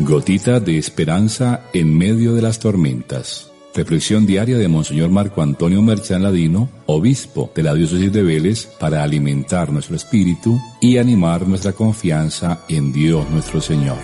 Gotita de esperanza en medio de las tormentas. Reflexión diaria de Monseñor Marco Antonio Merchán Ladino, obispo de la diócesis de Vélez, para alimentar nuestro espíritu y animar nuestra confianza en Dios nuestro Señor.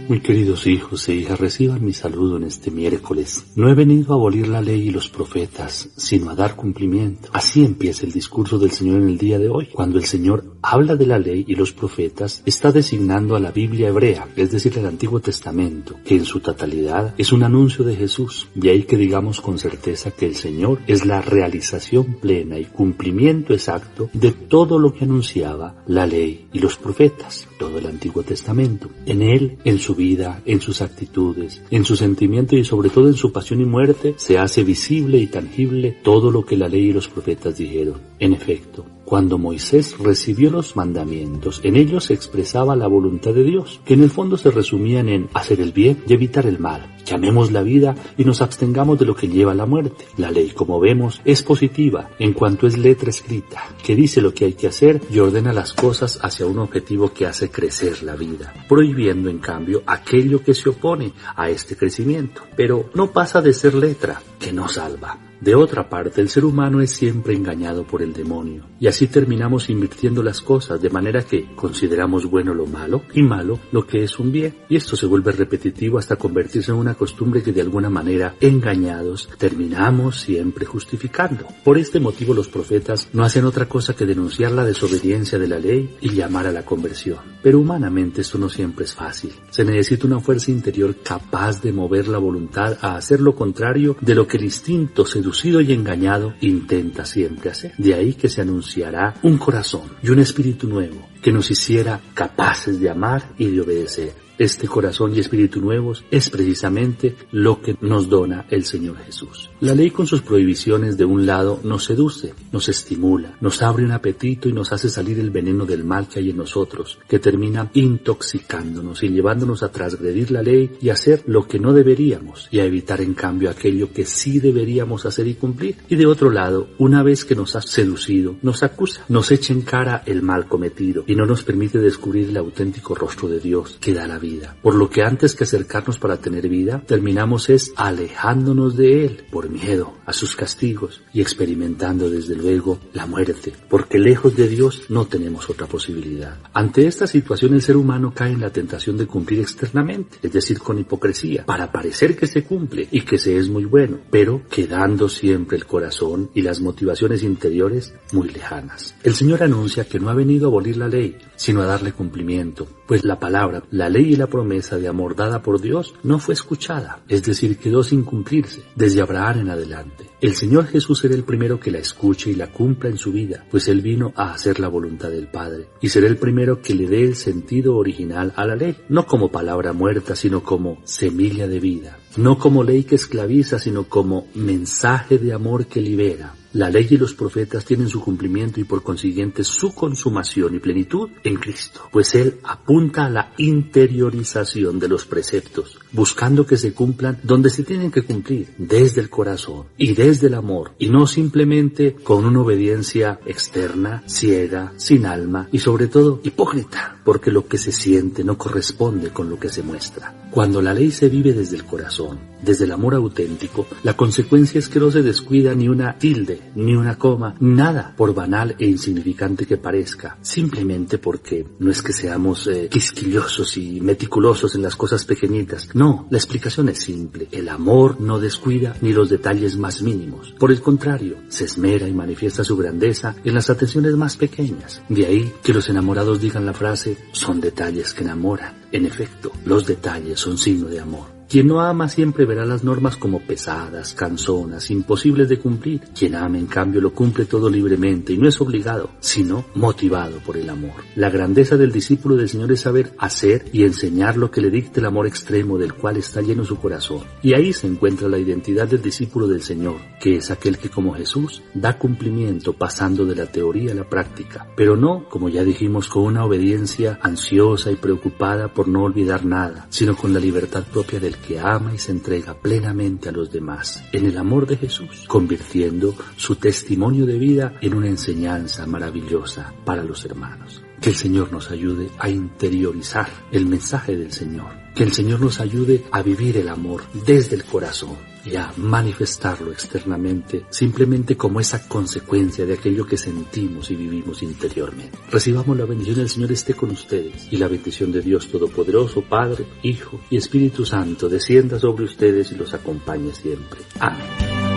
Muy queridos hijos e hijas, reciban mi saludo en este miércoles. No he venido a abolir la ley y los profetas, sino a dar cumplimiento. Así empieza el discurso del Señor en el día de hoy. Cuando el Señor habla de la ley y los profetas, está designando a la Biblia hebrea, es decir, el Antiguo Testamento, que en su totalidad es un anuncio de Jesús. De ahí que digamos con certeza que el Señor es la realización plena y cumplimiento exacto de todo lo que anunciaba la ley y los profetas, todo el Antiguo Testamento. En Él, en su vida, en sus actitudes, en su sentimiento y sobre todo en su pasión y muerte, se hace visible y tangible todo lo que la ley y los profetas dijeron. En efecto, cuando Moisés recibió los mandamientos, en ellos se expresaba la voluntad de Dios, que en el fondo se resumían en hacer el bien y evitar el mal. Llamemos la vida y nos abstengamos de lo que lleva a la muerte. La ley, como vemos, es positiva en cuanto es letra escrita, que dice lo que hay que hacer y ordena las cosas hacia un objetivo que hace crecer la vida, prohibiendo en cambio aquello que se opone a este crecimiento. Pero no pasa de ser letra, que no salva. De otra parte, el ser humano es siempre engañado por el demonio, y así terminamos invirtiendo las cosas, de manera que consideramos bueno lo malo y malo lo que es un bien, y esto se vuelve repetitivo hasta convertirse en una costumbre que de alguna manera, engañados, terminamos siempre justificando. Por este motivo los profetas no hacen otra cosa que denunciar la desobediencia de la ley y llamar a la conversión. Pero humanamente esto no siempre es fácil. Se necesita una fuerza interior capaz de mover la voluntad a hacer lo contrario de lo que el instinto seducido y engañado intenta siempre hacer. De ahí que se anunciará un corazón y un espíritu nuevo que nos hiciera capaces de amar y de obedecer. Este corazón y espíritu nuevos es precisamente lo que nos dona el Señor Jesús. La ley con sus prohibiciones de un lado nos seduce, nos estimula, nos abre un apetito y nos hace salir el veneno del mal que hay en nosotros, que termina intoxicándonos y llevándonos a transgredir la ley y hacer lo que no deberíamos y a evitar en cambio aquello que sí deberíamos hacer y cumplir. Y de otro lado, una vez que nos ha seducido, nos acusa, nos echa en cara el mal cometido y no nos permite descubrir el auténtico rostro de Dios que da la vida. Por lo que antes que acercarnos para tener vida, terminamos alejándonos de Él por miedo a sus castigos y experimentando desde luego la muerte, porque lejos de Dios no tenemos otra posibilidad. Ante esta situación el ser humano cae en la tentación de cumplir externamente, es decir, con hipocresía, para parecer que se cumple y que se es muy bueno, pero quedando siempre el corazón y las motivaciones interiores muy lejanas. El Señor anuncia que no ha venido a abolir la ley, sino a darle cumplimiento, pues la palabra, la ley y la promesa de amor dada por Dios no fue escuchada, es decir, quedó sin cumplirse desde Abraham en adelante. El Señor Jesús será el primero que la escuche y la cumpla en su vida, pues Él vino a hacer la voluntad del Padre, y será el primero que le dé el sentido original a la ley, no como palabra muerta, sino como semilla de vida, no como ley que esclaviza, sino como mensaje de amor que libera. La ley y los profetas tienen su cumplimiento y por consiguiente su consumación y plenitud en Cristo, pues Él apunta a la interiorización de los preceptos, buscando que se cumplan donde se tienen que cumplir, desde el corazón y desde el amor, y no simplemente con una obediencia externa, ciega, sin alma y sobre todo hipócrita, porque lo que se siente no corresponde con lo que se muestra. Cuando la ley se vive desde el corazón, desde el amor auténtico, la consecuencia es que no se descuida ni una tilde, ni una coma, nada, por banal e insignificante que parezca, simplemente porque no es que seamos quisquillosos y meticulosos en las cosas pequeñitas. No, la explicación es simple. El amor no descuida ni los detalles más mínimos. Por el contrario, se esmera y manifiesta su grandeza en las atenciones más pequeñas. De ahí que los enamorados digan la frase, son detalles que enamoran. En efecto, los detalles son signo de amor. Quien no ama siempre verá las normas como pesadas, cansonas, imposibles de cumplir. Quien ama, en cambio, lo cumple todo libremente y no es obligado, sino motivado por el amor. La grandeza del discípulo del Señor es saber hacer y enseñar lo que le dicte el amor extremo del cual está lleno su corazón. Y ahí se encuentra la identidad del discípulo del Señor, que es aquel que, como Jesús, da cumplimiento pasando de la teoría a la práctica, pero no, como ya dijimos, con una obediencia ansiosa y preocupada por no olvidar nada, sino con la libertad propia del que ama y se entrega plenamente a los demás, en el amor de Jesús, convirtiendo su testimonio de vida en una enseñanza maravillosa para los hermanos. Que el Señor nos ayude a interiorizar el mensaje del Señor, que el Señor nos ayude a vivir el amor desde el corazón y a manifestarlo externamente simplemente como esa consecuencia de aquello que sentimos y vivimos interiormente. Recibamos la bendición del Señor esté con ustedes y la bendición de Dios Todopoderoso, Padre, Hijo y Espíritu Santo descienda sobre ustedes y los acompañe siempre. Amén.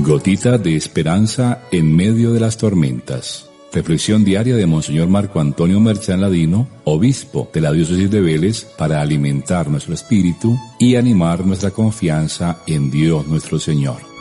Gotita de esperanza en medio de las tormentas. Reflexión diaria de Monseñor Marco Antonio Merchán Ladino, obispo de la diócesis de Vélez, para alimentar nuestro espíritu y animar nuestra confianza en Dios nuestro Señor.